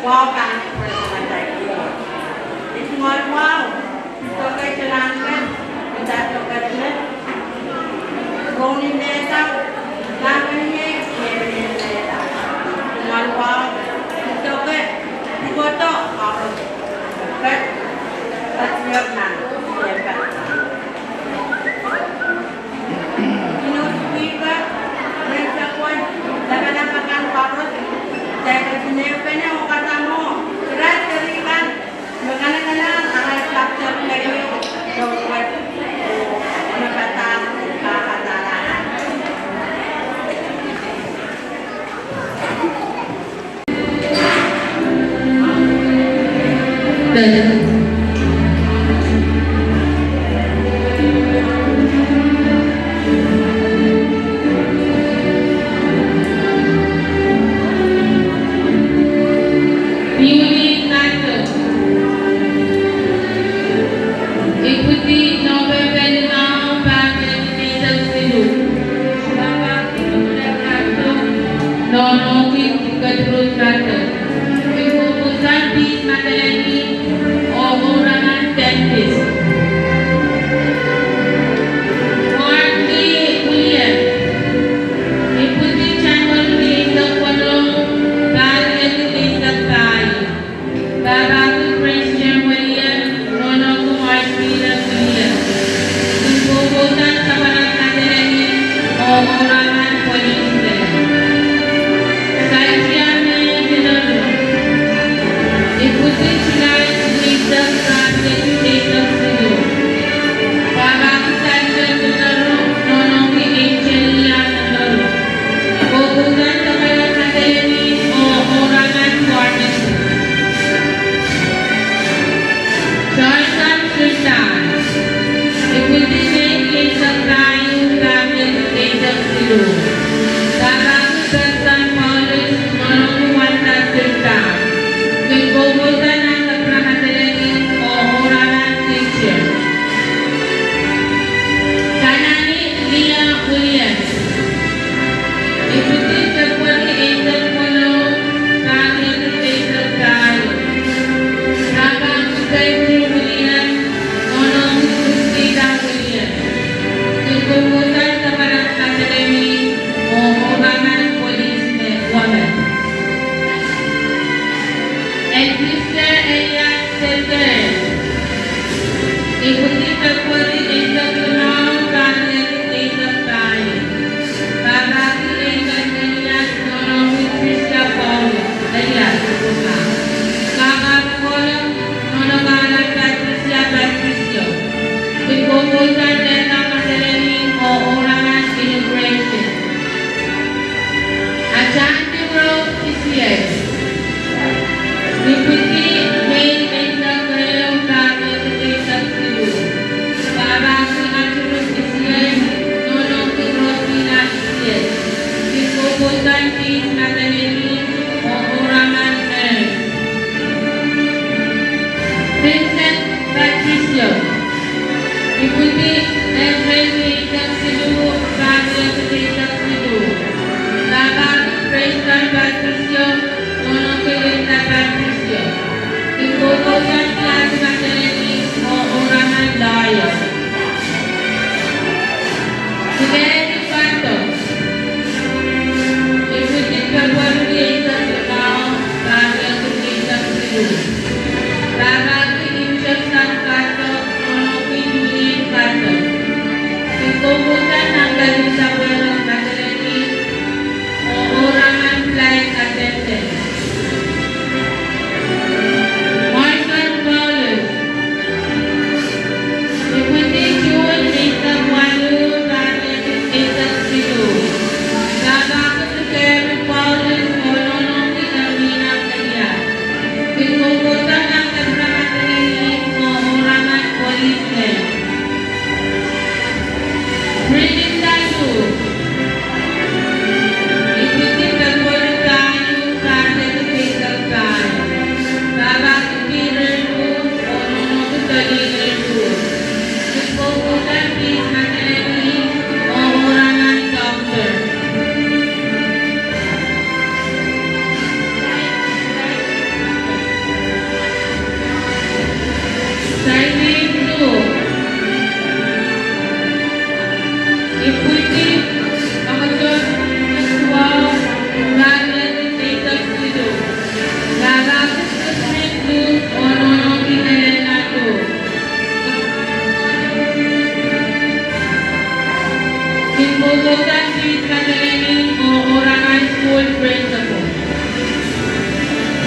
wow kan pertemuan itu semua wow tokai celangkan kita tokai celak Roni neta namanya kiri neta semua wow tokai foto harus tokai tersiap nanti Nono Graduation. Ibu Santi Matalani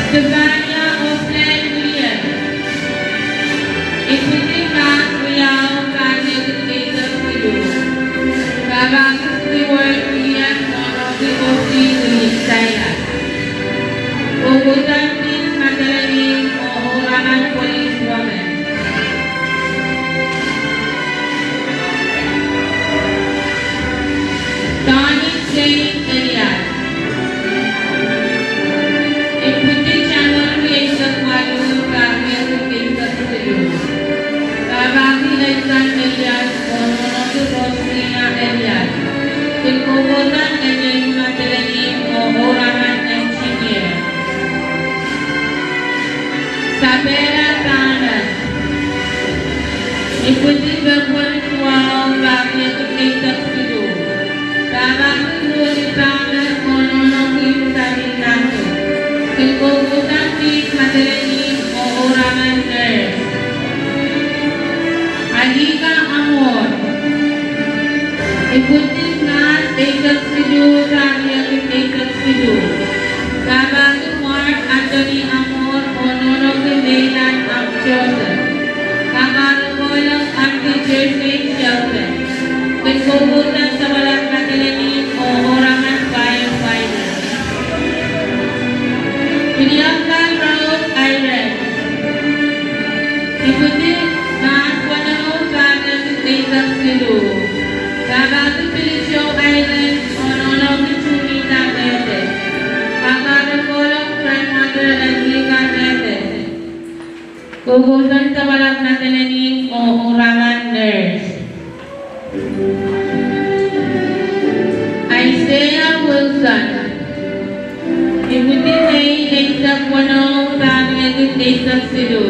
Stefania Osland William. Ikuti Mas William Kanye Kutesa Sido. Babang Stewart William Monoki Kofi William Saya. Ugutan Miss Madeline Orangan Police Woman. Tony Jane Elias. Ikuti channel creation Walu Kanya Kutesa Sido. Babang Elias Elias Monoki Rosina Elias. Ugutan Miss Madeline Orangan Engineer. Sabera Tanas. Ikuti berkualitas bagi kita sido. Babang Nuri Tanas Mononoki Sabinatu. Kekuatan di Madeline Orangan Nurse. Alika Amor. Ikuti Nas Ekak Sido bagi kita sido. Babang Mark Anthony Amor Mononoki Neyland Amchosa. Kakarokolang Anti-Jersey Shelter. Kekuatan Sapwalap Madeline Orangan Firefighter. Priyanka Rose Iron. Ikuti Mas Wanano bagi kita sido. Babang Felicio Island Mononoki Chumita Mete. Kakarokolang Grandmother Anglika Mete. Kukusan Sapwalap Madeline Orangan Nurse. Isaiah Wilson. Ikuti May Eksak Wano bagi kita sido.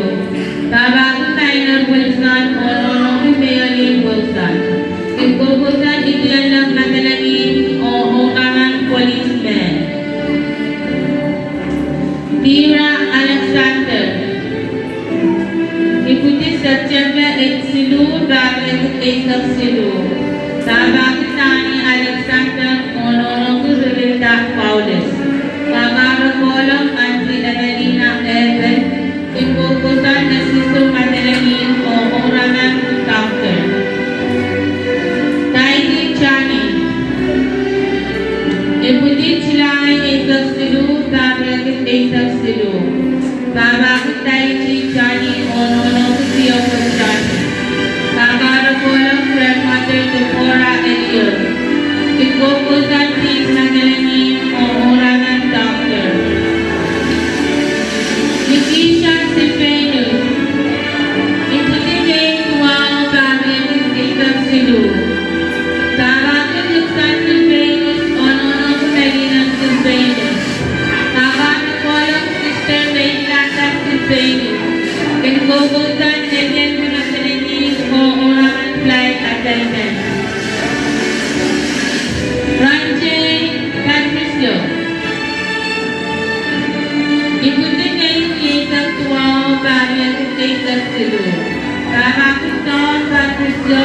Babang Tyler Wilson Mononoki Maylene Wilson. Kukusan Sapwalap Madeline Orangan Policeman. Tira Alexander. Ikuti September Exilu bagi kita sido. Babang Tani Alexander Mononoki Rilita Paulus. Kakarokolang Anti Evelina Evan. Kukusan Nasiso Madeline Orangan Doctor. Taiti Chani. Ikuti Chilay Ekak Sido bagi kita sido. Babang Taiti Chani Mononoki Tiyoko Chani. Kakarokolang Grandmother Deborah Elliot. Kukusan Miss Madeline Orangan Doctor. Nikisha Sipenus. Ikuti May Tuwao bagi kita sido. Babang Luksan Sipenus Mononoki Medina Sipenus. Kakarokolang Sister Maylata Sipenus. Kukusan Neden Madeline Orangan Flight Attendant. Ranjay Patricio. Ikuti ngayon kita tuwao bagi kita sido. Babang Ton Patricio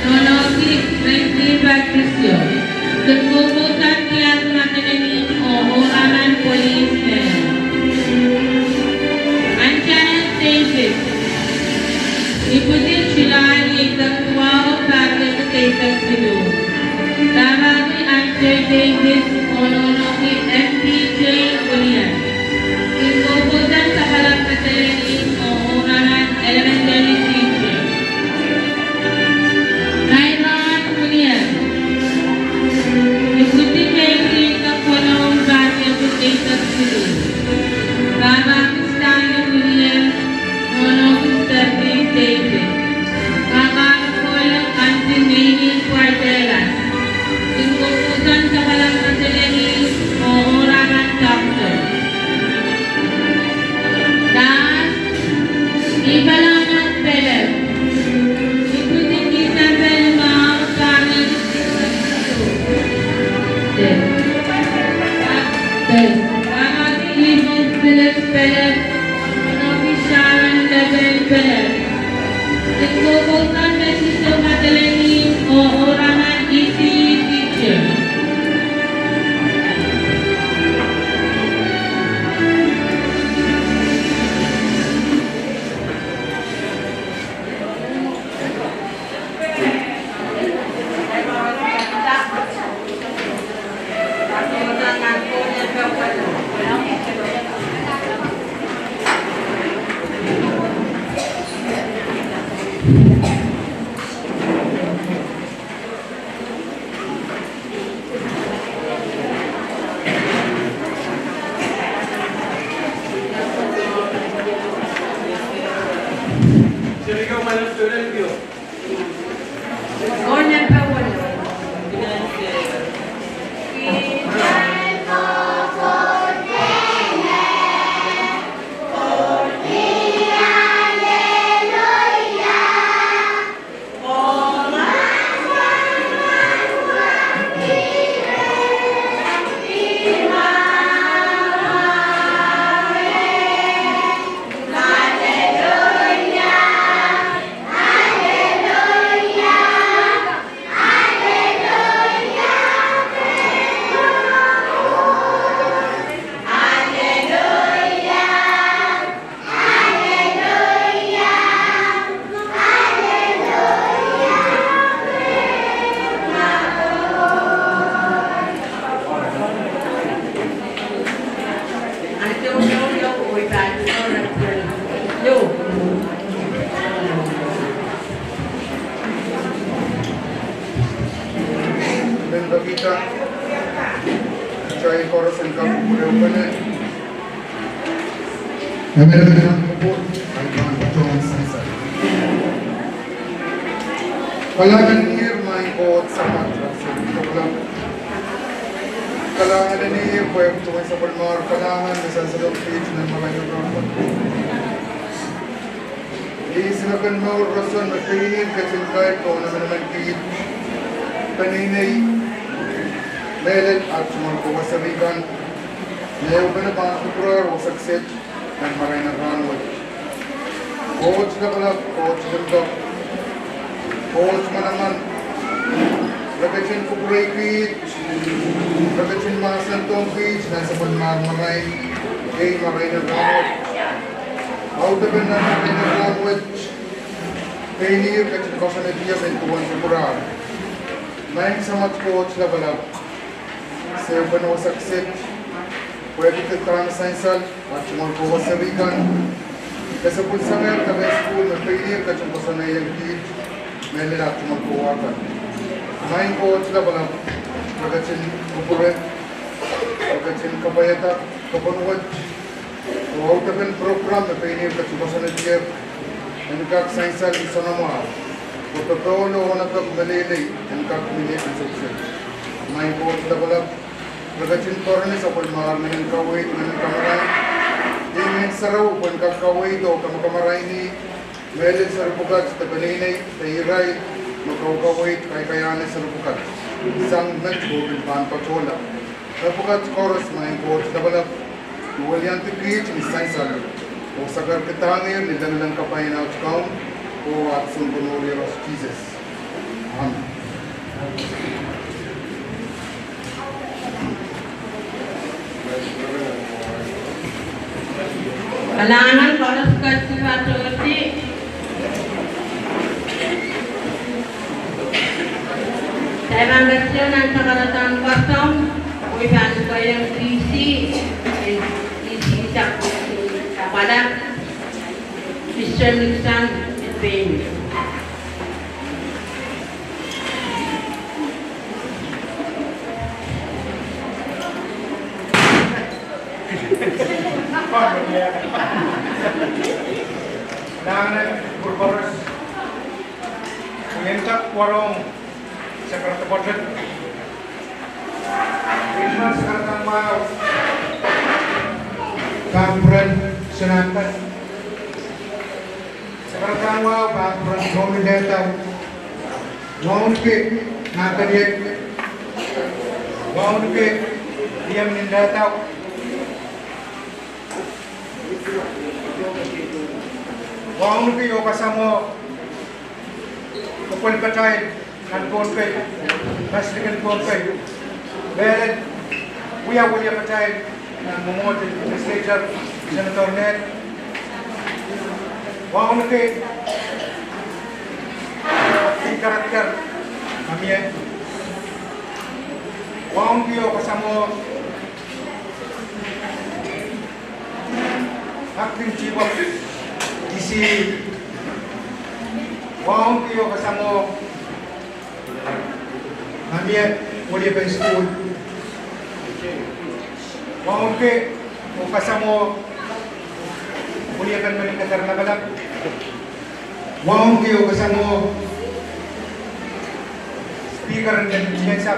Mononoki Ranjay Patricio. Kukusan Tias Madeline Orangan Policeman. Anjanet Davis. Ikuti July Ekak tuwao bagi kita sido. Babang Answer Davis Mononoki MPJ William. Kukusan Sapwalap Madeline Orangan Elementary Teacher. Nairon William. Ikuti Mary Kapunong bagi kita sido. Babang Stanley William Mononoki Stephanie Davis. Kakarokolang Auntie Nene Cuartelas. Kukusan Sapwalap Madeline Orangan Doctor. Dan Ibalaman Pelep. Ikuti Isabel Mao bagi Babang Ibu Philip Pelep Mononoki Sharon Lebel Pelep. Kukusan Nasiso Madeline Orangan ECE Teacher. Kailangan niya may bot sa matrasan. Kailangan niya pwede tukay sa palmar. Kailangan bisa sa log page ng mga nagramot. Isinagan mo rason magkainin kasi kahit kung naman naman kit. Kaninay melet at sumalpo sa bigan. Ngayon ka na ba kukurar o saksit ng maray na ranwat. Coach na pala, coach ganda. Coach mo naman, ragachin ko breakage, ragachin masan tong page, nasa maray, kay maray na ramot. Autagan na maray na ramot, kay niyo kachin ko sa nadiya sa intuwan sa kurar. Maing sa mat coach na balap, sayo ba na wasaksit, pwede ka sa insal, at sumalpo sa bigan. Kasi po sa ngayon, taga school, nagpailir kachin ko sa nayang kid, may nila magkuwakan. Main coach na pala, magkatsin kupuret, magkatsin kabayata, kapanuwad. Huwag program na painir ka sa sanadiyar, na nagkakasainsal sa nama. Pagkakaulo ko nagkakagalilay, na nagkakamili ang suksyon. Main coach na pala, magkatsin korne sa palmar na nagkawait na nagkamaray. Ingin saraw, kung kakawait o kamakamaray ni Meron sa rupukat sa tabalinay, tahiray, magkawkawait, kaya sa rupukat. Isang nag-bubin pachola. Rupukat chorus, mga coach na balap. Nuwalyan tikrit, nisay sa o sagar kitangir, nilang kapayin out count, o at sumpunuli of Jesus. Amen. Kalangan chorus kati saya membaca nanti keratan kosong, bukan yang isi Sapwalap ECE Graduation. Nanganan Burbaros Mentak warung Sekarang Budget Wisman sekarang mau Kampuran Senatan Sekarang mau Kampuran Gomi Data Wauke Nakadiet Wauke Diam Nindata Wang nuki o kasamo kupul patay nan konpay maslikan konpay bed wiya patay nan momot legislature senator net wang nuki karakter kami wang nuki o kasamo acting chief of ECE, waong kayo kasamo namiya wali pa school. Waong kayo kasamo wali pa manikatar na balak. Waong kayo kasamo speaker ng Jensa.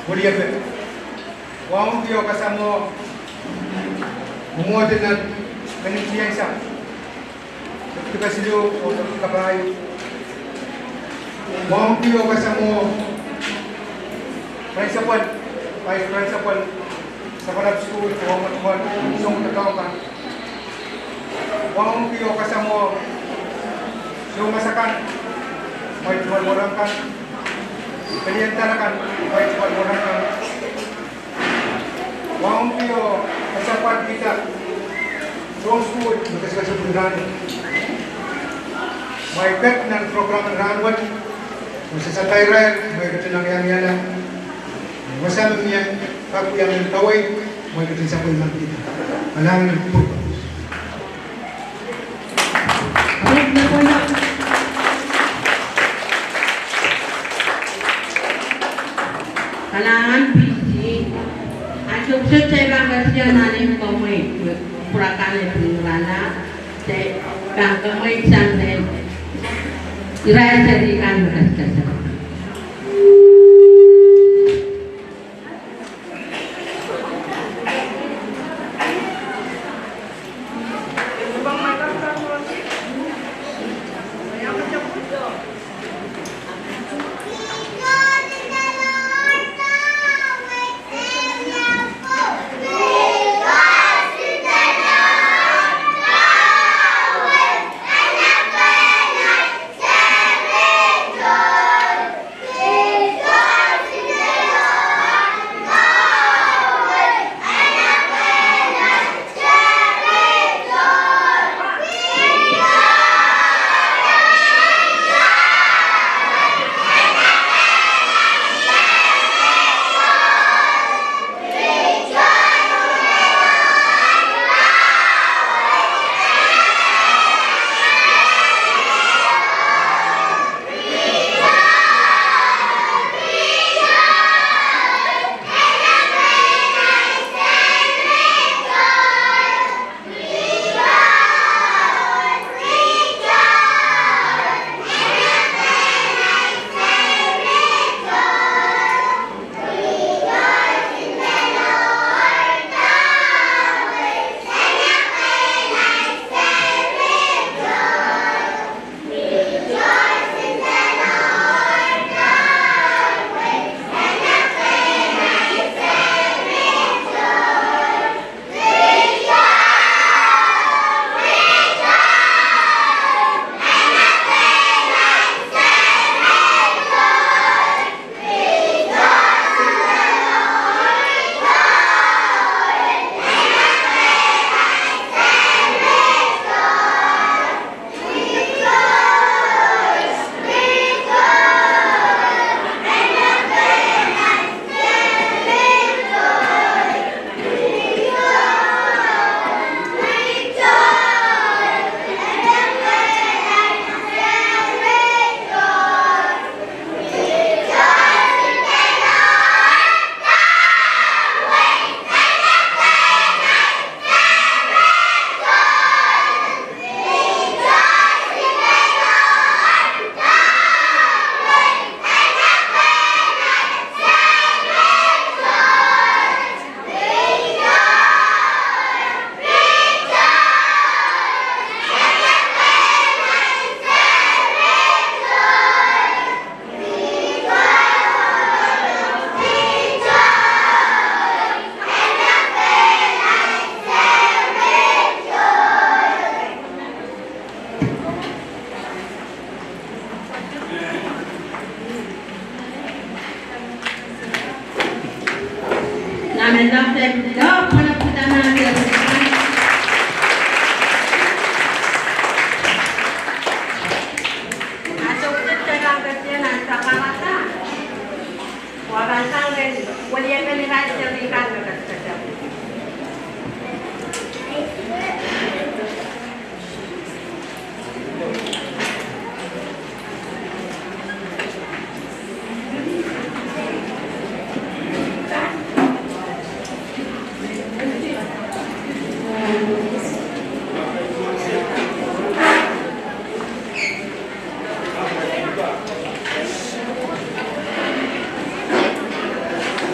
Wali pa. Waong kayo kasamo umodin ng Jensa. Kita sila o kabayo. Waong kayo kasamo principal, vice principal sa Sapwalap School, Sapwalap isang tataw ka. Waong kayo kasamo sumasakan, may jual morang kan, kaliantarakan, may jual morang kan. Waong kayo kasapan kita Rome School, magkasikasapundan. May pet ng program ng Ranwan, masasatay rin, may katin ng yang-yana. Masama niya, kapuyang ng kaway, may katin sa kulman kita. Malangin ng purpose. Balik na po na. Kalangan busy. Ang suksot sa ibang kasya nanin kamay. Purakan ay pinurana. Sa ibang kamay isang din. Iraya sa di kan makasya.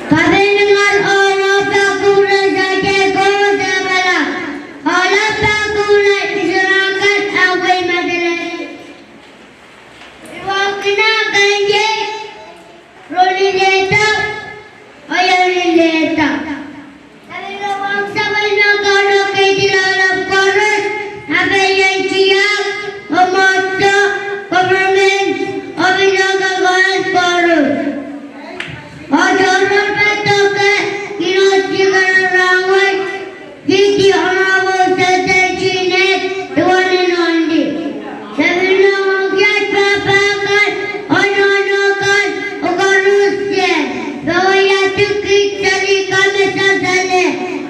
Kami dengar orang bergulai saja guru sebelah. Orang bergulai diserahkan awal madrasah. Wakna ganjil, roli leta, ayam leta. Tapi orang sampai negara kehilangan koran, apa yang siap, memotong government, obinaga koran koran. Ajaran betul ke Keynote Graduation, Hiti Honorable Secretary Keynote, the one and only. Sebelum mengiat babakan, anak-anak ugarusia, bahwa yaitu kita di kami sasale,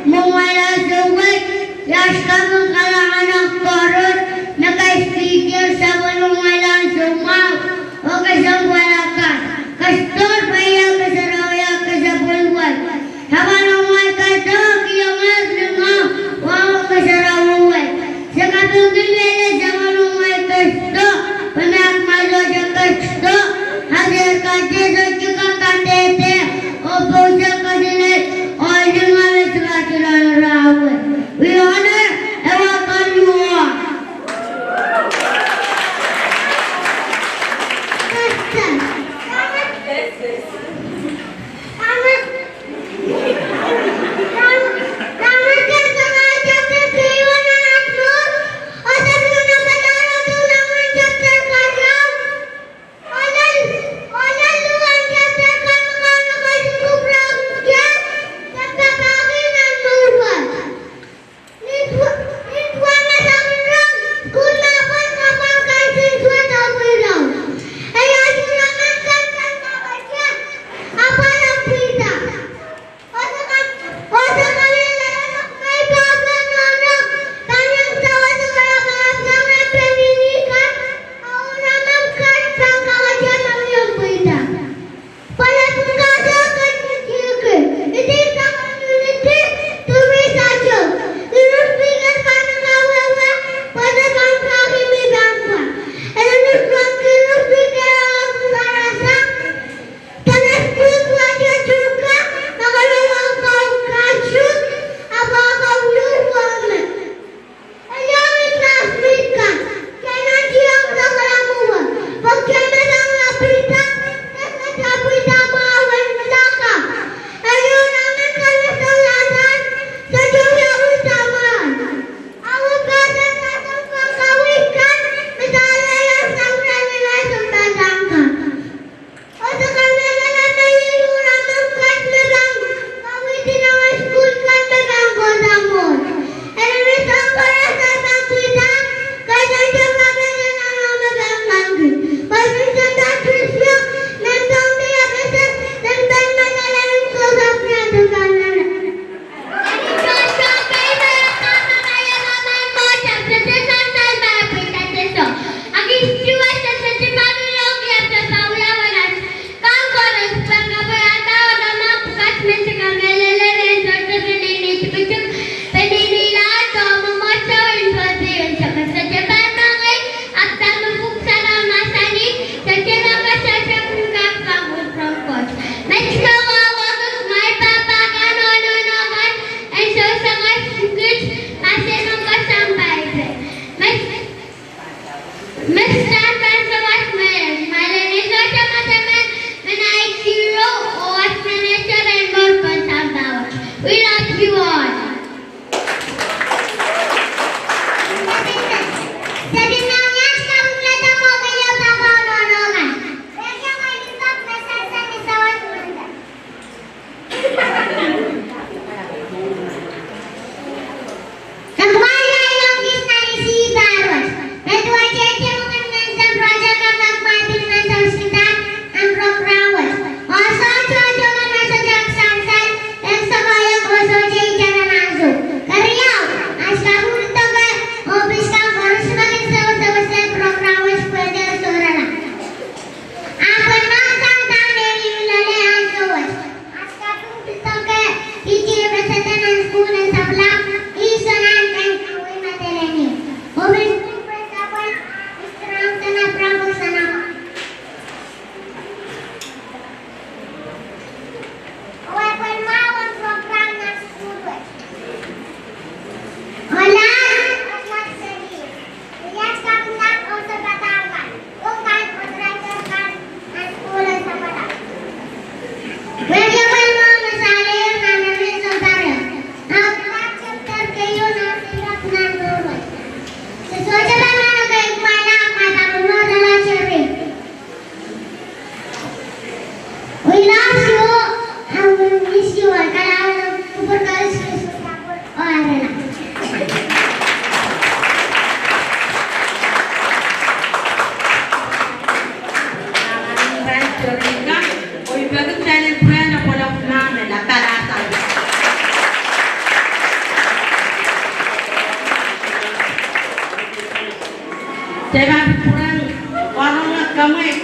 memala suwek, yaska mengkala anak korun, naka-speaker sebelum malam sumau, oke sambalakan. Kastor bayar keserawaya kesepuluhan. Kapan umai kastor kiamat lengah wang keserawuan. Sekapung gilele zaman umai kastor penak malu kastor hadir kaji juga kandete opo sekadine oiling ave sekadine rawe. We honor and welcome you all.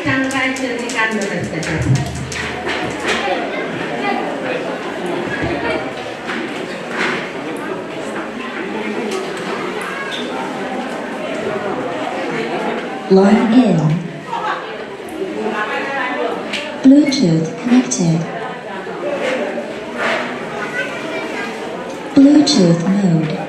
चांगला शरीर रस्त्यासाठी Line in. Bluetooth connected. Bluetooth mode.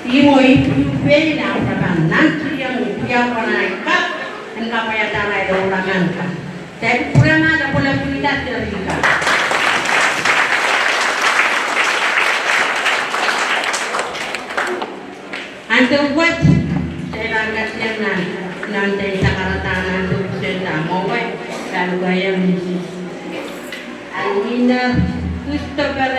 Timoy pena praban nanti yang pia panai kap dan kapaya tarai dorangan ka. Tapi kurang ada pola pindah terlihat. Antum buat saya langgar yang nanti sakaratan antum sudah mau dan gaya bisnis. Alina Christopher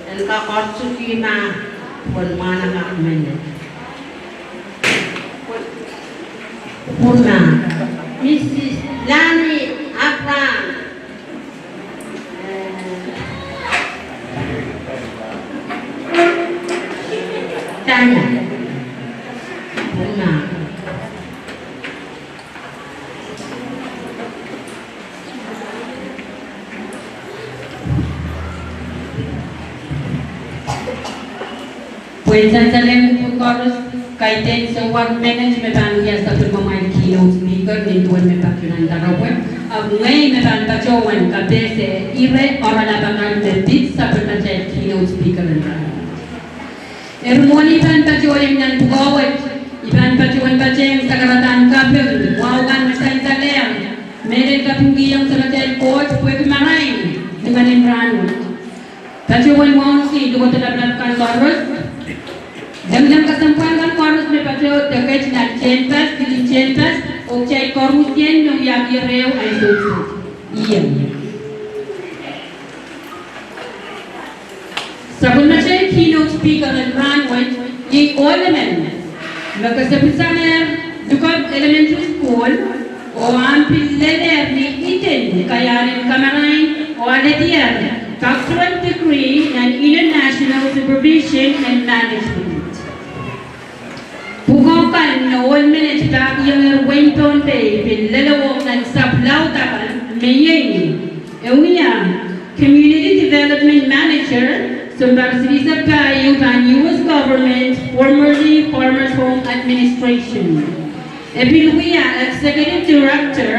dan kakak Sukina pun mana kak mana. Puna Mrs. Lani Abraham. Tanya. Puna. Pues saling pagkaros kaitin sa work management ang iya sa pagmamay keynote speaker ni tuwan may pakyunan tarawin. Ang ngayon na tan pachowan kabese ire orala bangal debit sa pagmamay keynote speaker ang Ermoni pan pachowan ng pugawat iban pachowan pachem sa karatan kapil wawan masay talem meron kapungiyang sa hotel court pwede marain dengan imrano pachowan wang si duwa talablan kan baros dalam kesempatan korus berpacu dekat dengan centas, di centas, objek korusien yang yagi reu aisosu. Iya. Sebelum saya keynote speaker dan runway di elemen, maka sebesar juga elementary school, orang pilih ni iten kayarin kamerain, ada dia doctoral degree and international supervision and management. Pugakan na 1 minute back yung Wayton Bay pinlalawag ng Sapwalap ECE Community Development Manager sumbar sa kayo ng U.S. Government, formerly Farmers Home Administration. Epilwiya Executive Director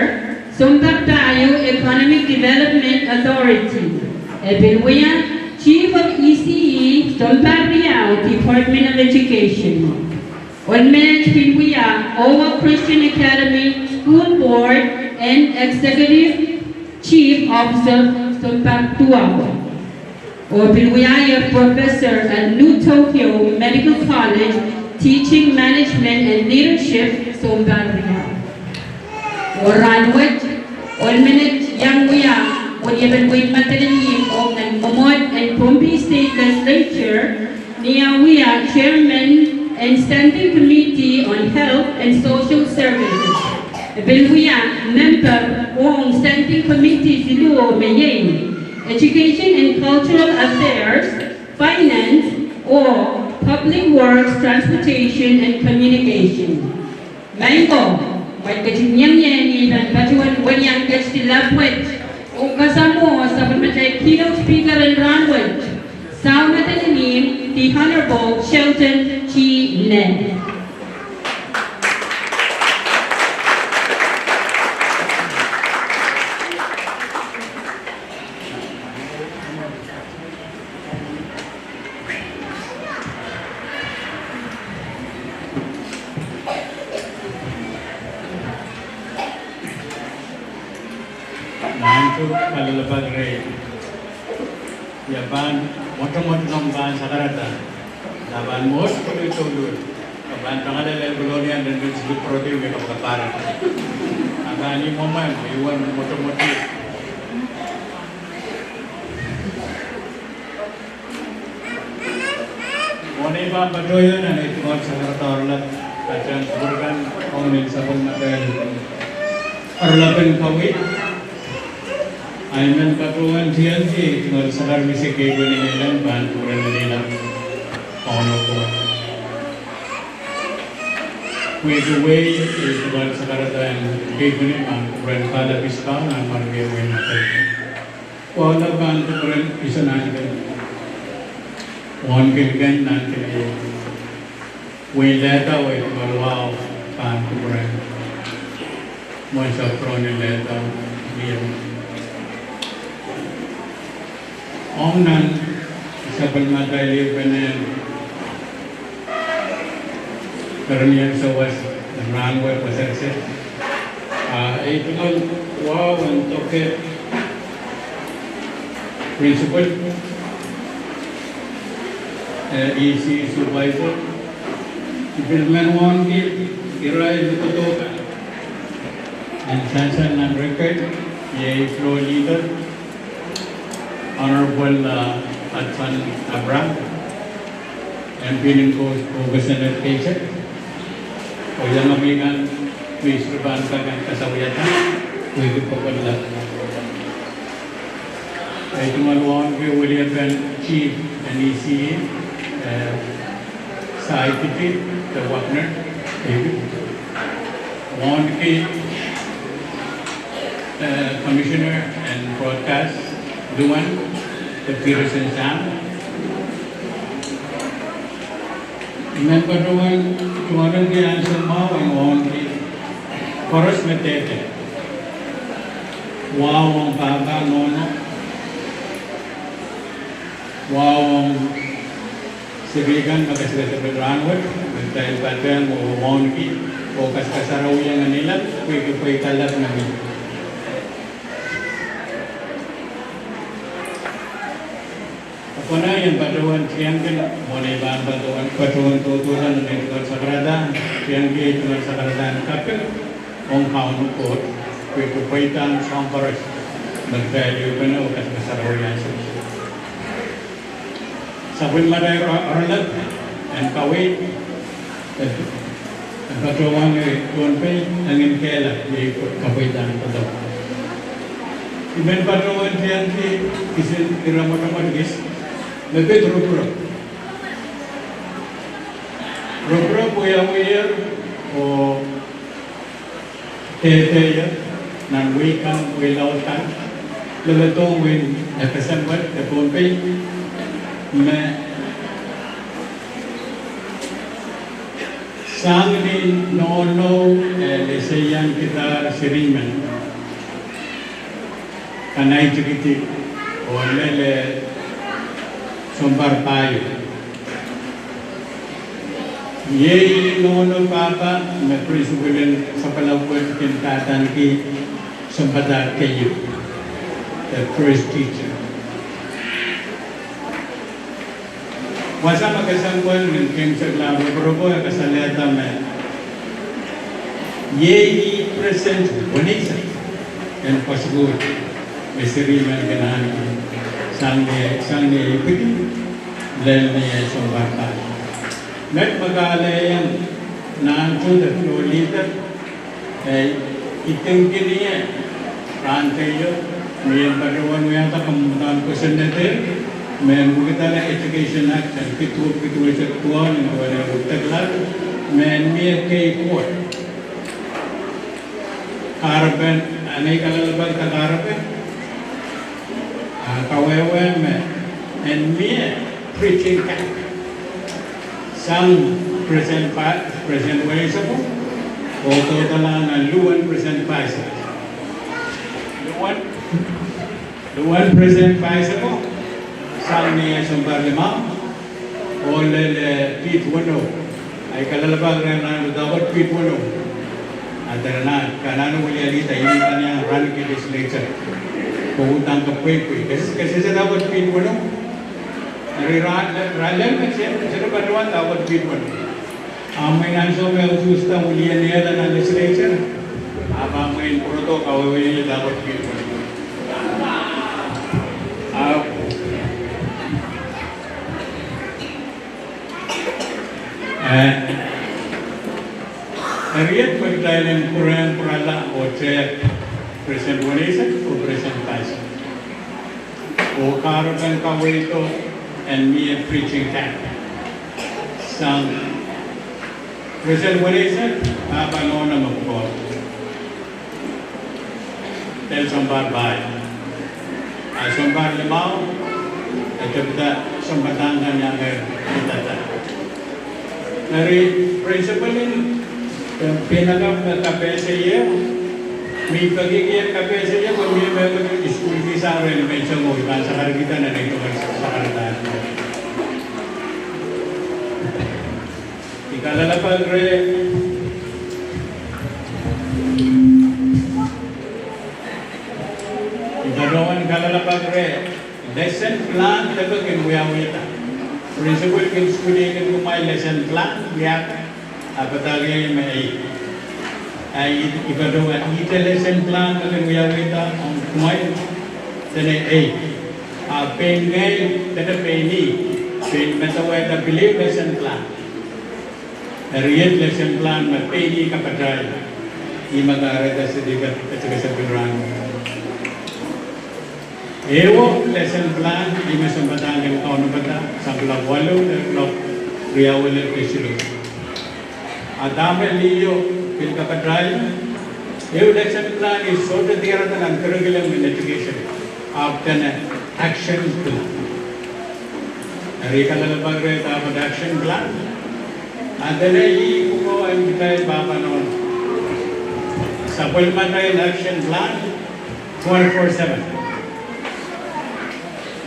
sumbar tayo Economic Development Authority. Epilwiya Chief of ECE sumbar Riau Department of Education. On minute Pilwiya, Owa Christian Academy School Board and Executive Chief Officer Sumpak Tuawa. O Pilwiya Professor at New Tokyo Medical College Teaching Management and Leadership Sumpak Riau. O Ranwit, on minute Yang Wiya, on Yemen Wait Matalinim of the Momot and Pompi State Legislature, Nia Wiya Chairman and Standing Committee on Health and Social Services. Bilwiya, member of Standing Committee Siluo Mayeng, Education and Cultural Affairs, Finance, or Public Works, Transportation and Communication. Mango, may kajinyang yan iban pachuan wanyang kastilapwet o kasamo sa pagmatay keynote speaker and runway. Sa matalinim, the Honorable Shelton G. Ned. Nanti malalapag rin. Yaban, moto-moto ng ban sa karata. Laban mo sa tuloy-tuloy. Kaban pangalan Bologna dan disebut protein may kapakaparan. Agani mo man, iwan moto-moto. Muna iba ang patuyo na itungod sa karata orlat. At yan, suburkan kong sa pagmatel. Orlatin kawit. Ayman patuan TNT tinggal sadar misi kego nilang banturan nila ono ko Kuya way tinggal sadar dan kego ni banturan pada piskal na margewen natin wala banturan isa natin one kilgan natin way leta way wow banturan mo sa prone leta niya Omnan sa pagmatay lipanin karamihan sa was ng runway pasakse. Ito nga, wow, ang toke principal ECE supervisor Development 1 Irai Lukutoka and Sansan and record Yay floor leader Honorable Adsan Abraham MP ng Congress and Education o yung amigan Luis Ruban Kagan Kasawiyatan pwede po pala ito nga luwan kay William Chief and ECE sa IPT the Wagner luwan kay Commissioner and Broadcast Luwan the Peterson Sam Member Luwan tumaran kay Ansel Mao ang luwan kay Koros Metete wow ang baba nono wow ang sibigan magkasagata Bedranwat dahil patyan mo monki o kasaraw yang nila pwede kalat namin ako na yung patuan siyang mo na ibang patuan tutulan ng ito sa karada siyang ito sa karada ng kapil ang kaunong po pwede sa paras nag-value ka na o kasaraw yan Sabun maray oralat and kawit ang patuwang tuwan pa ang inkela di kawitan ito daw. Iban patuwan siyan isin iramotaman gis nagpit rupro. Rupro puya o teteya ng wikang wilautan lalatong win nakasambat tuwan pa मैं Sangli नौनो लेसेयन kita siriman kanai cikiti olele sombar payo ye nono papa मैं principal sa palawan kintatan ki sampada kayo the first teacher Wasa magkasangkol ng King Saglabo, pero po ang kasaleta may Yei present Bonisa and possible may siriman ganahan sangni ipiti lel niya sa bata. Met mag-aalayan na ang tudat no leader itingin niya rantayo may pagawan mo yata kamuntaan ko sa natin मैं मुगताला education act पितूर से कुआं में वाले उत्तरलाल मैं मेरे के coat carbon अनेक अलग-अलग का कार्बन kawewe में and me preaching camp some present way sabo o totala na luwan present paisa luwan present paisa po Salmi sumbar lima, oleh pit wano, ay kalalabag na dapat pit wano. Ada na kanan wali alita ini kanya run ke legislature, pengutang kepui kasi sa dapat pit wano. Dari ralan kasi sa kanuan dapat pit wano. Amay nanso may ususta wali niya na legislature, amay proto kawawin dapat pit wano. Ariat pagdailan Quran Purala o Chair Present Wanisa o Present Paisa o Karotan Kawito and me a preaching camp. Sang Present Wanisa Abano na magpo Tel Sambar Bay Sambar Limao at Sambatangan yang kita Dari principalin pinagam na kapesaya, may pagiging kapesaya kung may mga school fees sa renovation mo, iba sa karagitan na ito sa karataan mo. Kalalapag re Ibadawan kalalapag re lesson plan tato kinuyawita. Principal kin studi kin kumay lesson plan biak apatagi may ay ibadawan ita lesson plan tato kinuyawita ang kumay tene pengay tato peni pen matawai ta believe lesson plan. Real lesson plan mapeni kapadai imagara ta sedikat kecekasan Ewo lesson plan di masambatan ng tahun bata sampai walu ng riawal kesilu. Adame liyo pilka kadrai. Ewo lesson plan is so the tiara ng curriculum in education. After an action plan. Rika lalabag re tapos action plan. Adane i kuko ang bitay baba noon. Sapwalap action plan 24/7.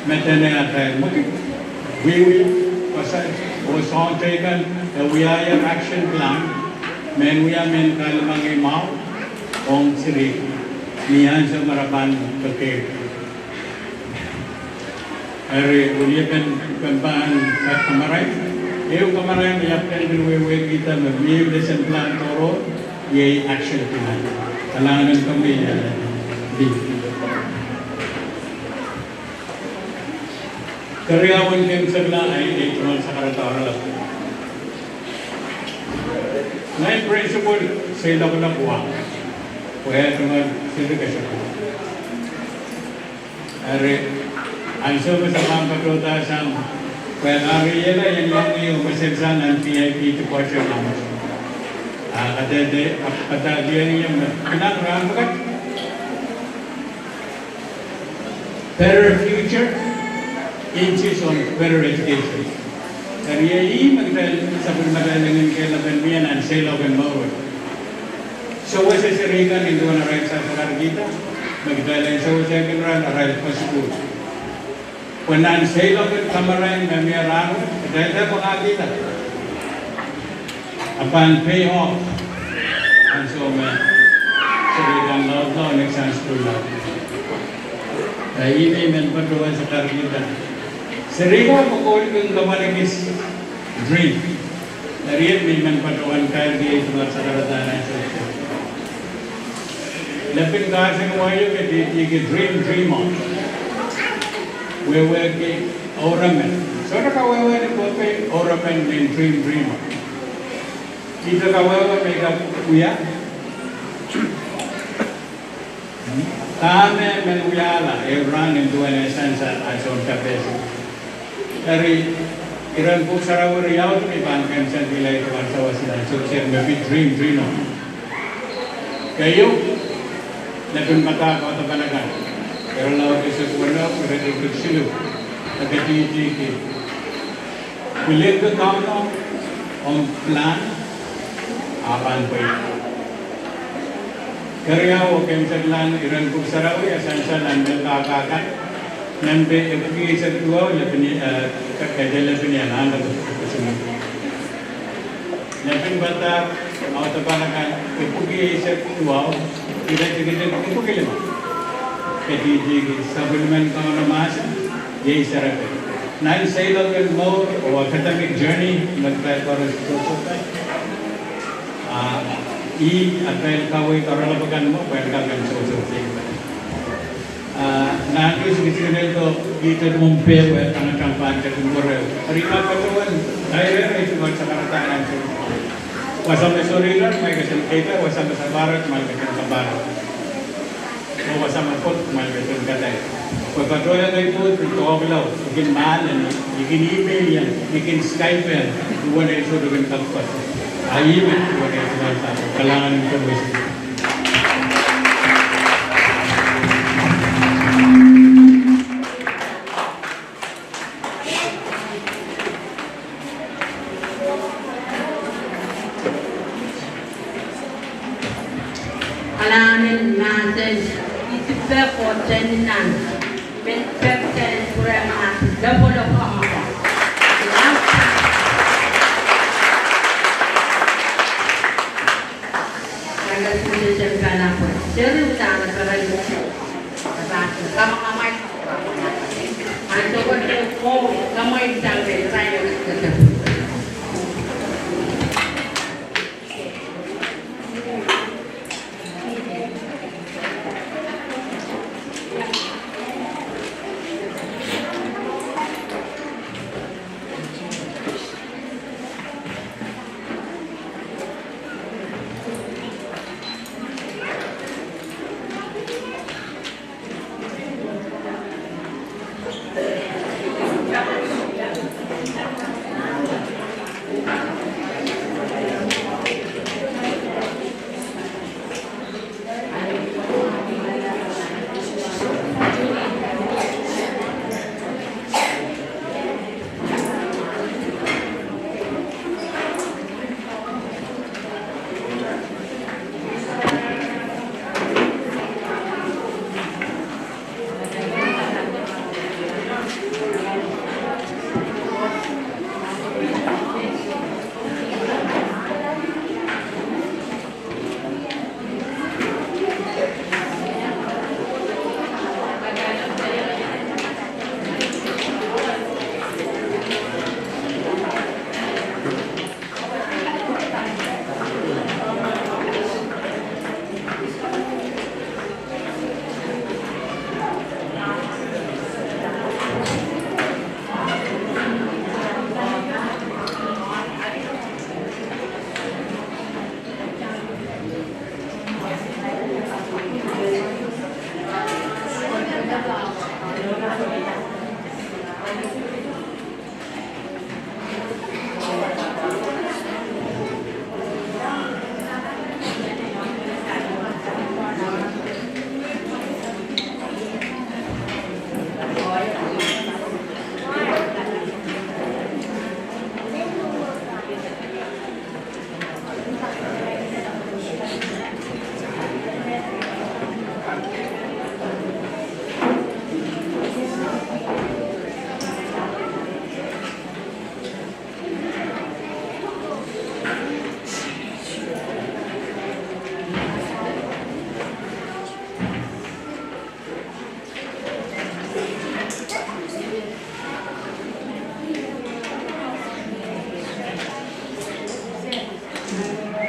Maintenance at we was on taken we are action plan men we are men kalmangi mau ong siri niyan sa marapan pagke are ulipan kanban sa kamaray kamaray yapkan we kita may lesson plan toro ye action plan kailangan kami di karyawan kin sagla ay ituan sa karatara. Ngayon principal sila ko na buha. Kaya naman sila kasi ko. Are ang sabi sa mga katrotasang kaya nari yan ay yung masensan ng PIP to portion naman. Kadede patagyan niya pinangrang bagat. Better future inches on better education. Kaya magdal sa pagmadalangan kailangan miyan ang sale of empowerment. So wasa sirikan ito na rin sa pagkakita, magdalan sa wasa kinran aral pa school. When ang sale of kamaran na miyarano, dahil sa pagkakita, upon pay off, and so sirikan law, next time school law. Kaya ini men patuan sa kargita. Serika pagkuli kong gawain is dream. Nariyan may man patuan kaya di ito sa karatanan sa ito. Lapin kasi ng wayo kaya dream on. Wewe kay oramen. So nakawewe ni po kay oramen din dream on. Kita kawewe may kakuya. Tame men uyala run into an essence as on capacity. Dari iran po sarawar yaw to may bangkan sa dilay tuwan sa wasilan. So siya may dream on. Kayo, napin mata ko ito panagan. Pero lawa kasi wala, pero ito silo. Nagkatiti. Kulit ko tao on plan, apan po ito. Kaya ako kemsaglan iran po sarawar, asan nandal kakakan. Nampe epagi sa tuwa lapini kakadala pinya nanda kusunod. Lapin bata mau tapanakan epagi sa tuwa kita epagi lima. Kedi supplement ka na mas yei sarap. Nine sale of more or academic journey nagtay para sa sosay. Atay kaway karalabagan mo pwede ka kan sosay. Nanti sekitar itu kita mempel tangan kampan ke timur. Terima patuan, saya itu macam sekarang itu. Wasam mesorilan, mereka kita wasam barat, mereka ke barat. Wasam pot, mereka ke katai. Patuan itu berdoa belau, bikin malan, bikin email, bikin Skype, dua itu dengan kapas. Ayu dua itu macam kalangan informasi. Alamin natin isipin ko teninan pepten kurema double of Yes.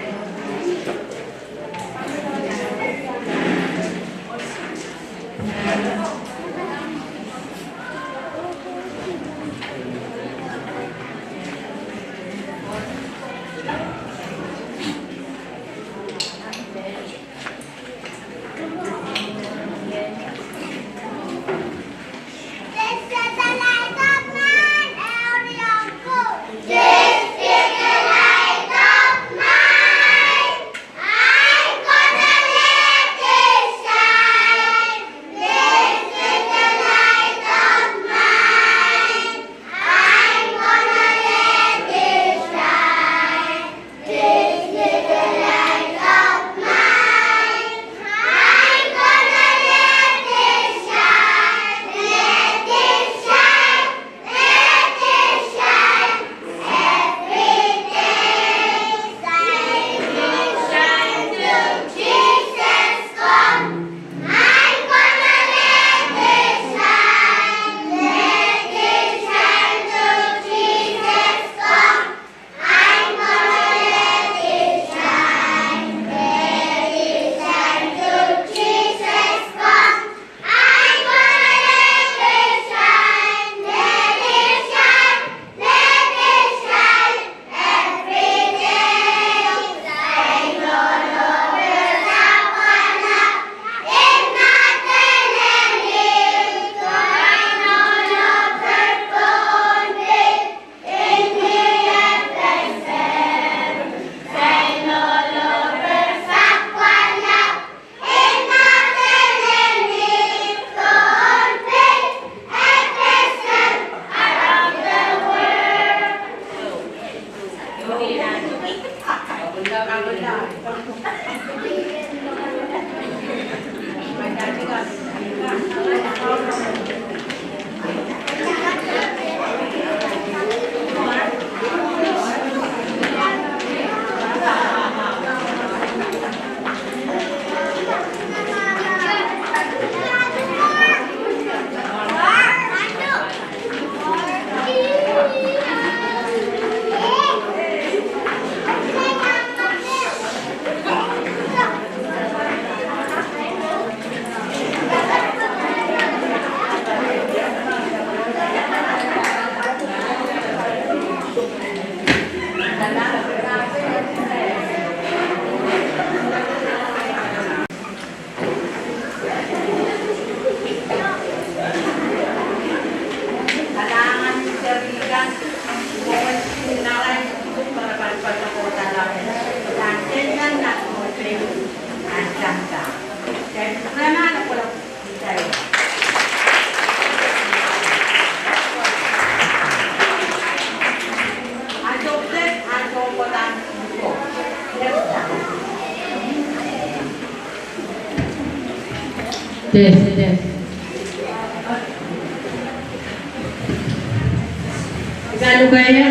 Kalugaya.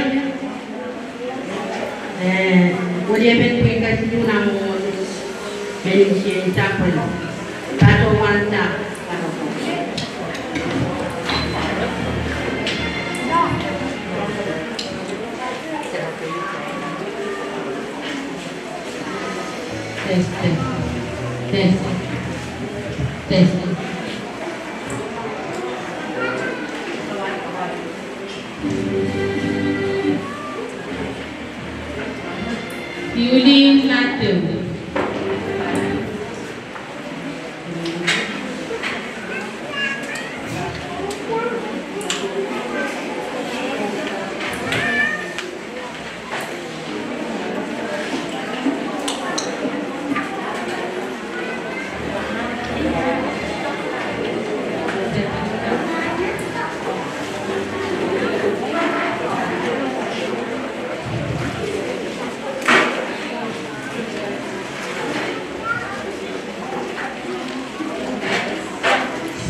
Boleh mendengar situ nama Malaysia siapa? Satu wanita. Tes. Yulin Latu.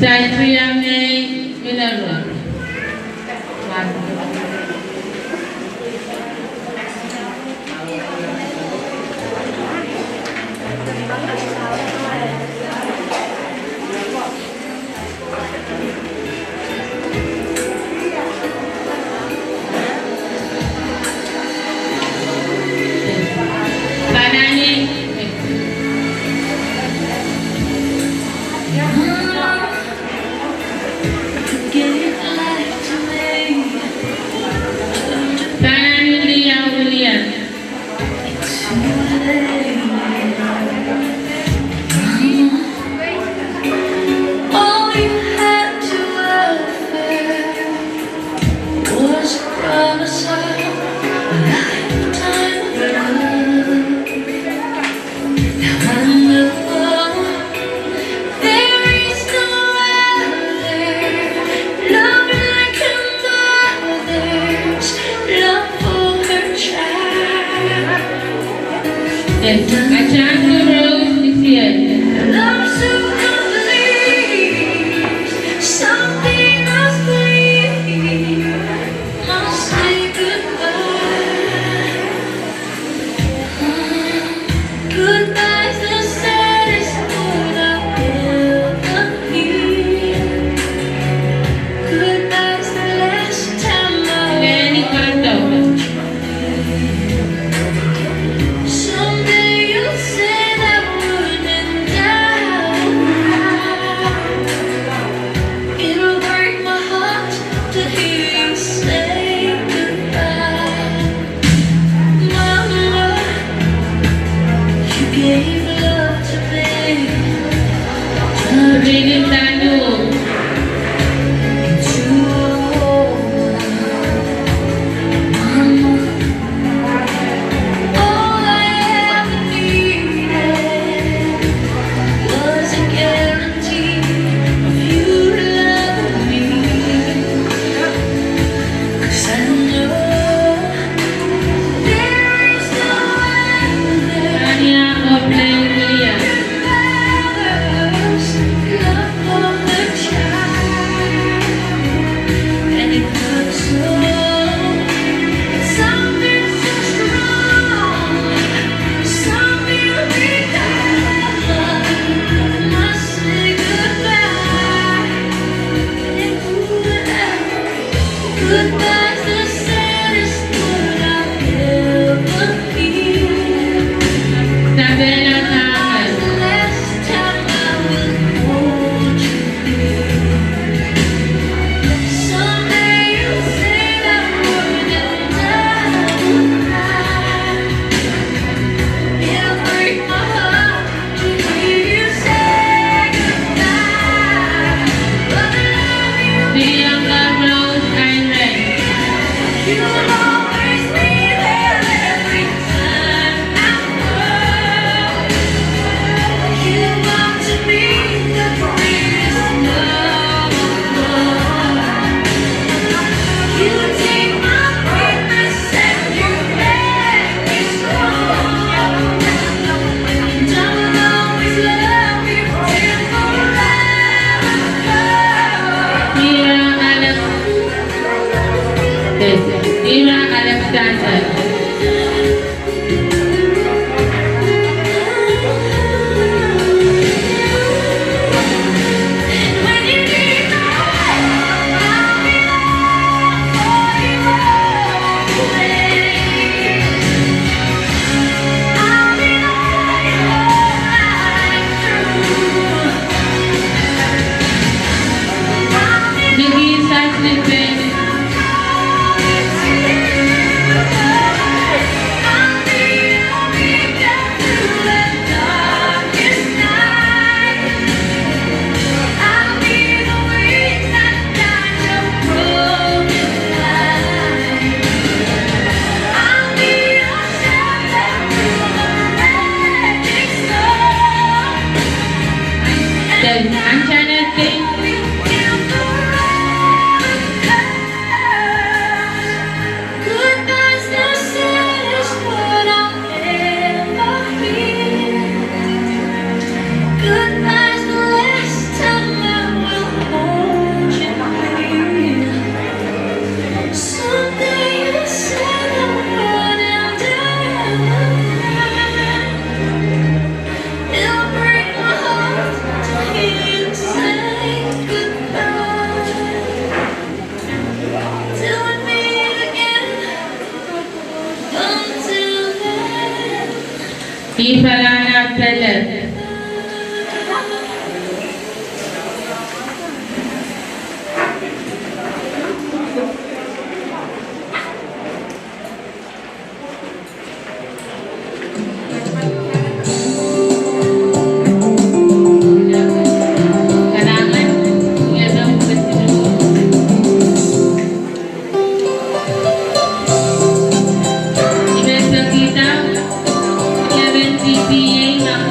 Saya Minerva. Yes, I chant the rose is here. Love so complete, something must leave, must say goodbye. Goodbye's the saddest word I've ever heard. Goodbye's the last time Any kind of someday you'll say that word and die. It'll break my heart to hear you say goodbye. Mama, you gave love to me. Bringing Daniel. To a home. Mama, all I ever needed was a guarantee of you loving me. 'Cause I know there is no other Tanya of Leonia. mother's love for her child. And it hurts so, something so strong, something beyond must say goodbye. Goodbye's the saddest word I've ever heard. Sabela Goodbye's Tamas. the last time I will hold you near. Someday you'll say that word and I will cry. It'll break my heart to hear you say goodbye. But I love you. The younger Rose Irene. You'll always be there every time I fall. You want to be the greatest love of all. You take my weakness and you make me strong. And I will always love you till forever. Ira Alex. Yes, Ira Alexander. When you need my help, I'll be there for you always. I'll be there your life through. I'll be Nigi Saslipin. I'll be your beacon through the darkest night. I'll be the wings that guide your broken life. I'll be your shelter through the raging storm. Then Anjana Singh. Goodbye's the saddest word I'll ever hear. Goodbye's the last time I will hold you near. Someday you'll say the word and it'll break my heart to hear you say goodbye. Till we meet again. Until then. Ifalana Peller. Karangan. Yan ang presidente. Ibesa kita. Kevin CPA ng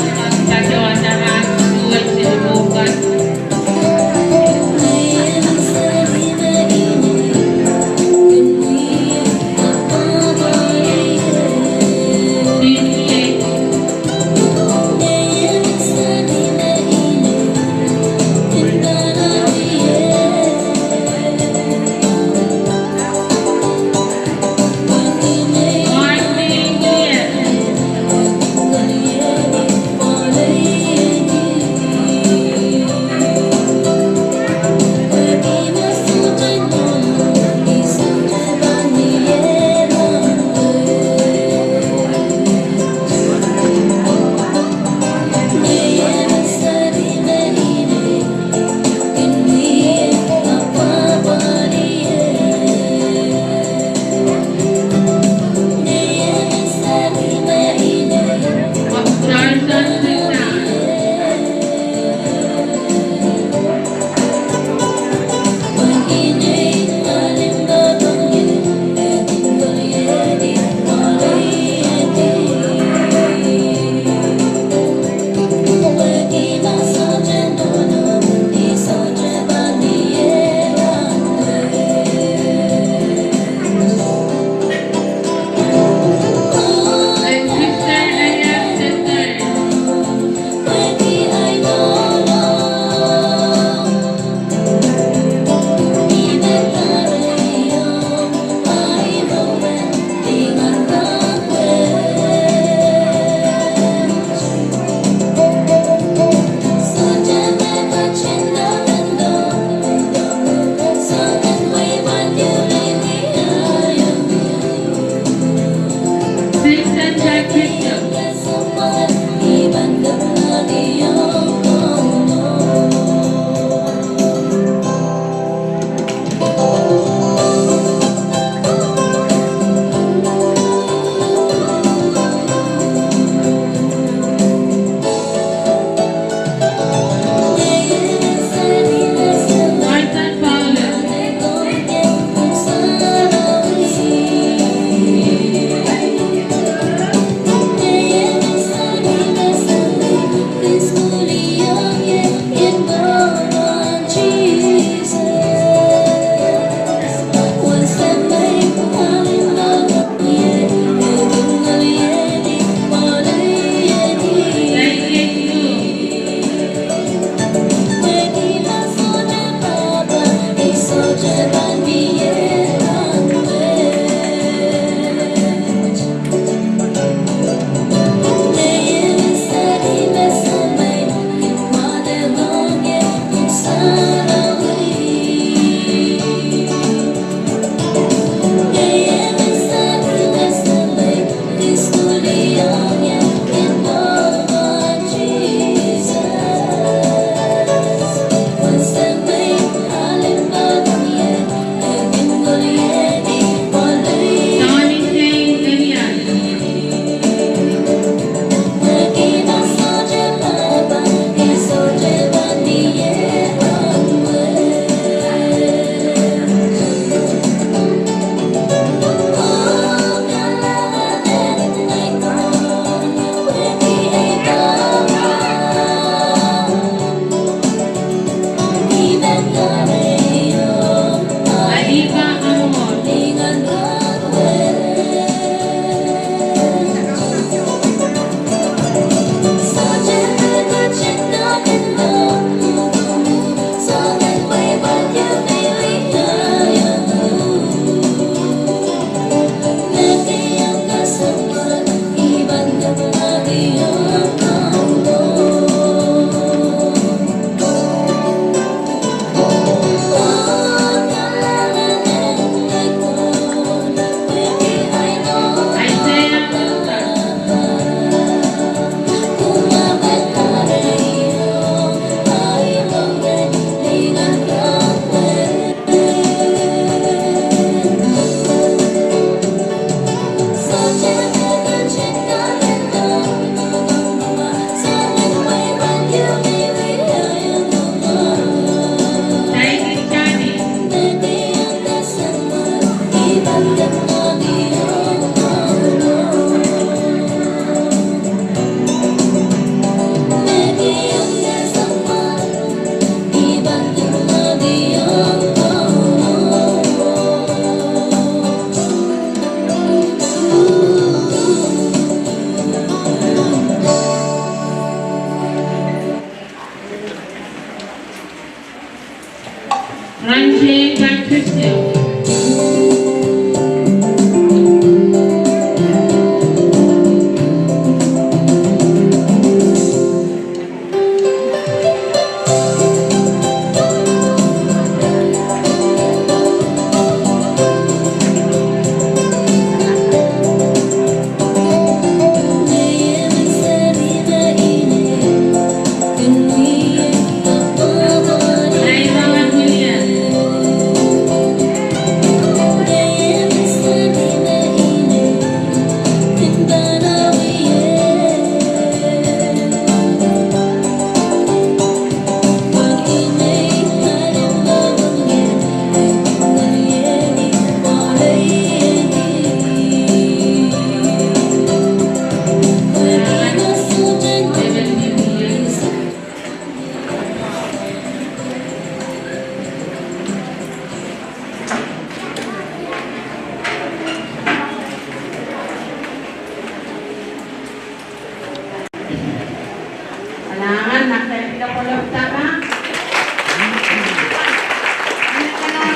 Kailangan nakita ko lang tama.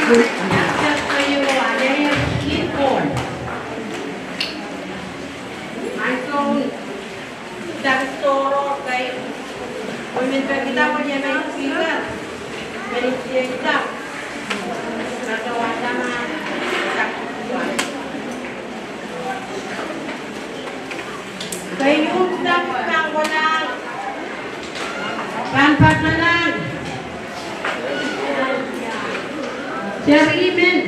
Just kayo, ano yung keyboard. Ang dagtoro kay women pa kita po niya may speaker. May kita. Nagawa na mga saktuan. Kayo dapat kang walang pampak na lang. Jarimen.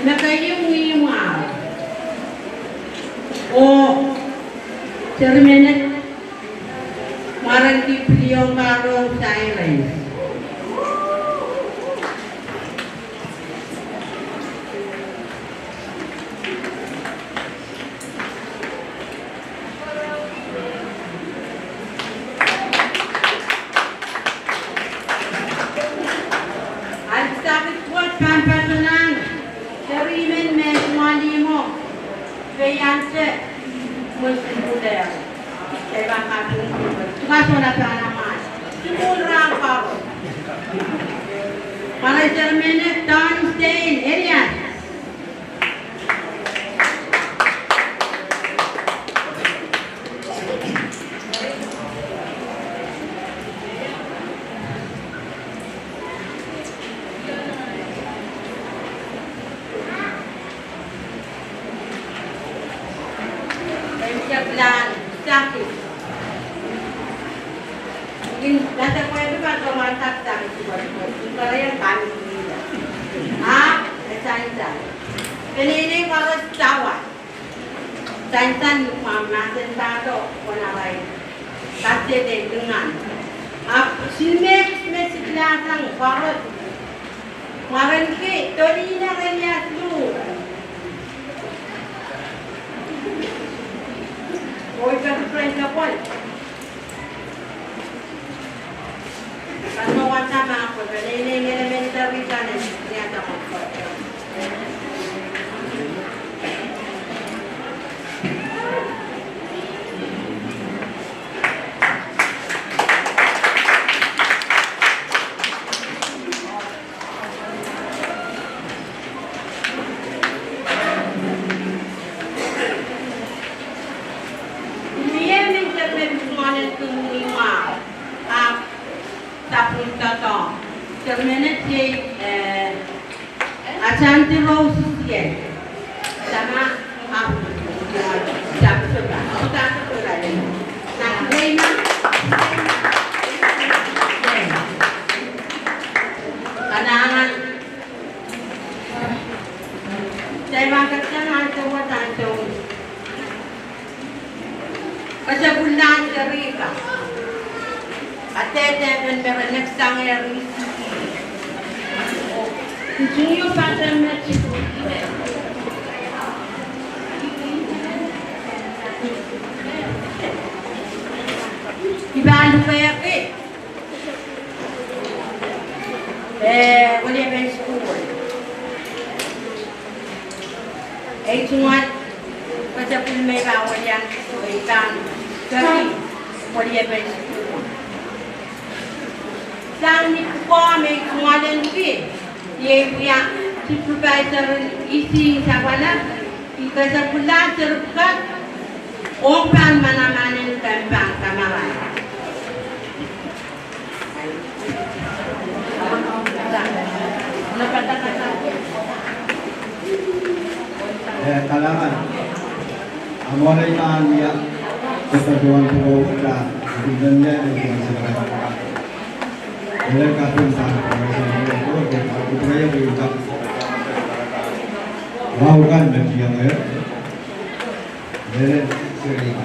Na kayong iwan. O Jarimen marang tipliyong marong silence. Supervisor ECE Sapwalap terbuka opan mana-mana tembang kamaran. Kalangan amolay niya keperluan kita sebenarnya dengan segala oleh kapten budaya berucap maukan bagi yang sering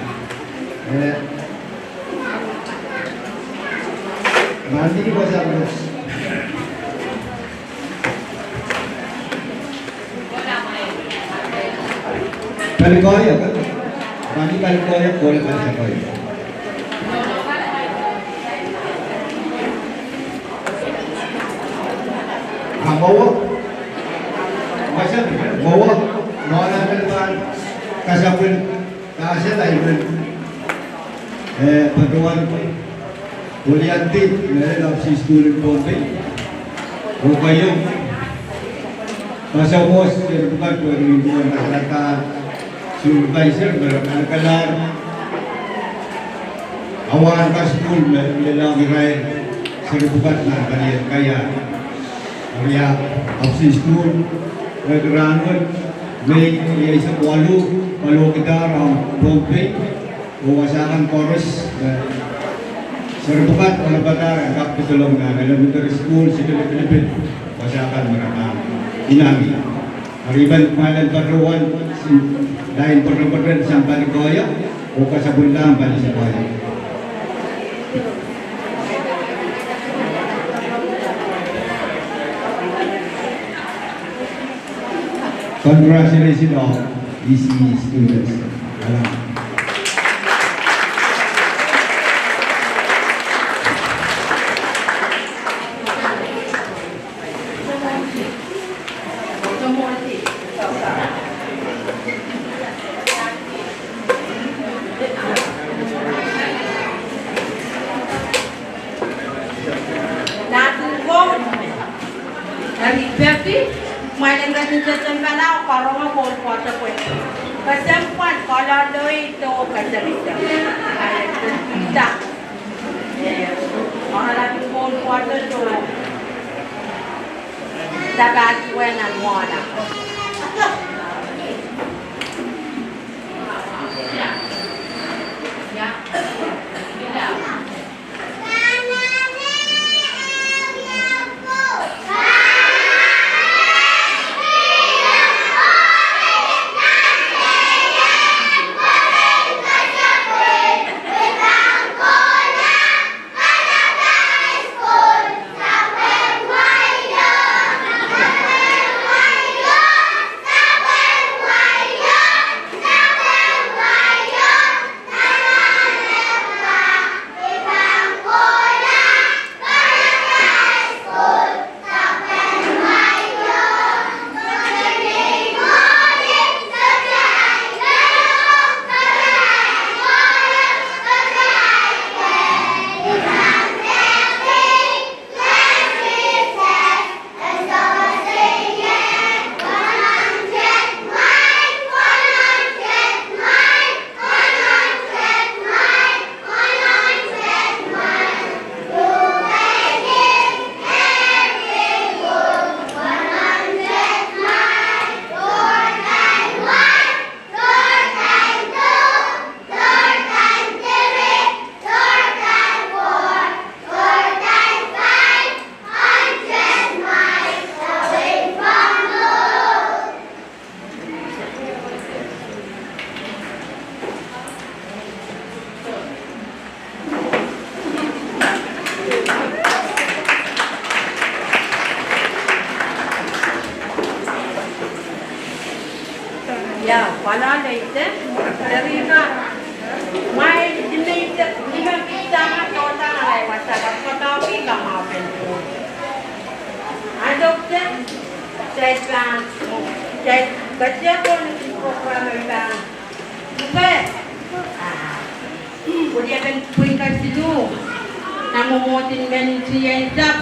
nanti bahasa terus kali kau ya kan nanti kali kau ya boleh bahasa kau ya bawa macam bawa Mawala naman kasabun kasya tayo patuan kulianti meron si student bombay o kayo masapos bukan po yung nakaka supervisor nakalar awan ka school meron giray serbukat na kaya kaya si school nagrangon may isang walo kita ang bombay o kasakan chorus serbukat wala ba na kapitulong na elementary school sa Pilipin kasakan maramang inami mariban malan paruan dahil paruan sa Panikoya o kasabunlang Panikoya. Congratulations all ECE students.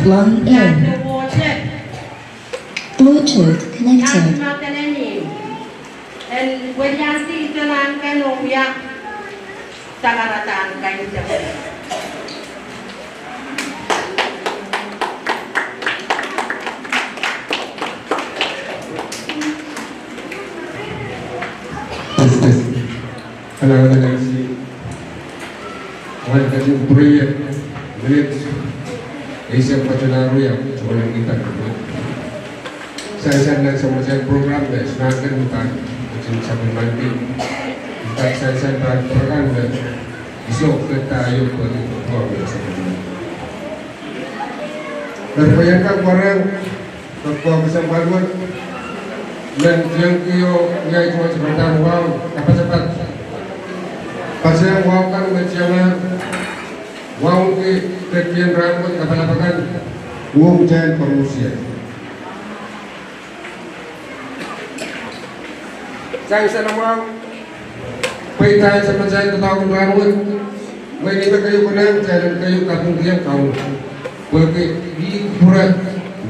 Line in. Bluetooth connected. And when you see the land can uyak sagaratan kain siya. Kadang-kadang si orang kasih proyek melihat Asia Pacunaru yang cuma kita buat. Saya sama saya program dan senangkan bukan macam sampai nanti. Kita saya berperan dan besok kita ayo bagi program sama. Terbayangkan orang ketua besar baruan dan yang kio yang cuma sebentar wow apa cepat. Pasal wow kan macam wow ke kekian rambut apa-apakan uang jangan promosi. Saya bisa nama Paitan sama saya ketahuan rawat. May iba kayo ko na, saya kayo kapong diyan kau. Porque di pura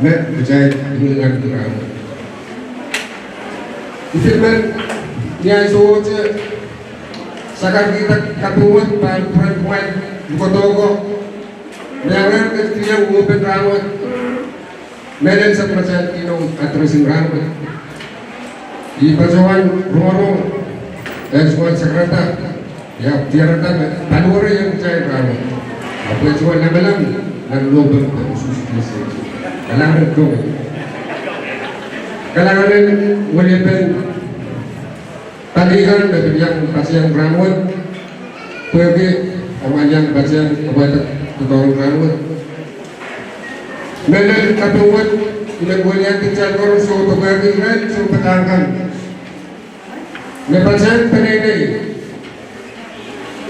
na saya dengan rawat. Ifirman niya suot sakar kita kapungan para kumain kotogo. Meyangan ke dia ngupin rawat. Medan sa prasad Keynote at tracing rawat. Di pasawan rumah dan semua sekreta ya tiada panura yang saya rawat. Apa semua nama dan lubang khusus kalangan itu. Kalangan walaupun tadikan dari yang pasien rawat, pergi sama yang pasien obat tukang rawat. Medan kapungan ilang walian tinggal korang suruh pergi kan suruh petangkan. Napansin panay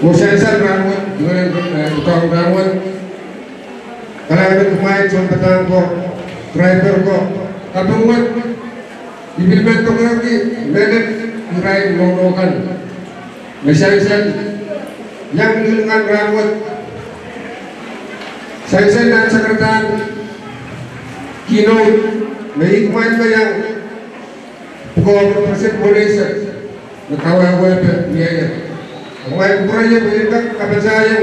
Usai-usai rawat dengan tukang rawat kalau kumain sompatan ko driver ko kapungan ibilmen ko lagi medan irai nonokan misal yang dengan rawat saya dan sekretar Keynote may kumain ko yang pukul persen Malaysia nakawawa niya. Ang mga kuraya berita kapan saya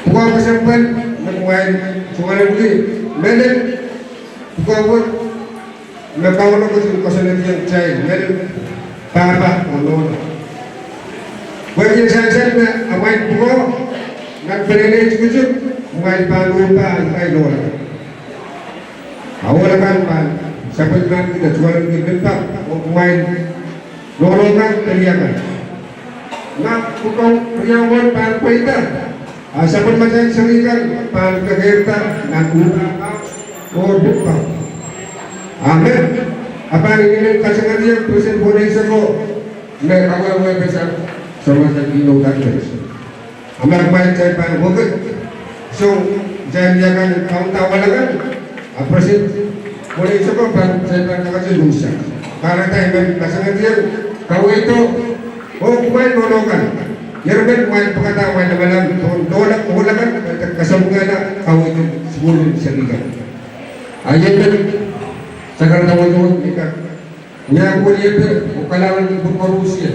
pukul kesempat menguai sungai buli, menen pukul nakawan aku kosan yang cai, menen papa mono. Bagi saya amai pukul nak beri cukup, menguai palupa menguai doa. Awal kan sampai nanti kita jual di tempat menguai nolongan teriakan. Nak pukau riawan pan paita. Sampai macam serikan pan kegerta nak buka. Amin. Apa ini kasangan dia presiden Indonesia ko. Nak awal besar sama sa Keynote terus. Amal main saya pan bukan. So jangan kau tawalan presiden Indonesia ko pan saya pan kasih dosa. Karena tayo kasangan dia kau itu oh kumain nolokan yerben kumain pagkatawa na malang tulakan kasambungan na kau itu siguro saligan ayan ben sa kartawan ika niya ko liye o kalawan ng Rusia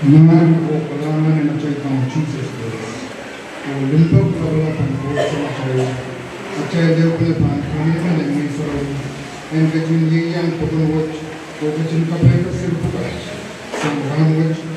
Naman ko kailangan na chay kang Jesus Christ. Kung limpag wala pang ko sa chay. At chay daw pala pa kami ka na may sorrow. And kajun yang pagkawat ko kajun kapay ka sirpukas. Sa mga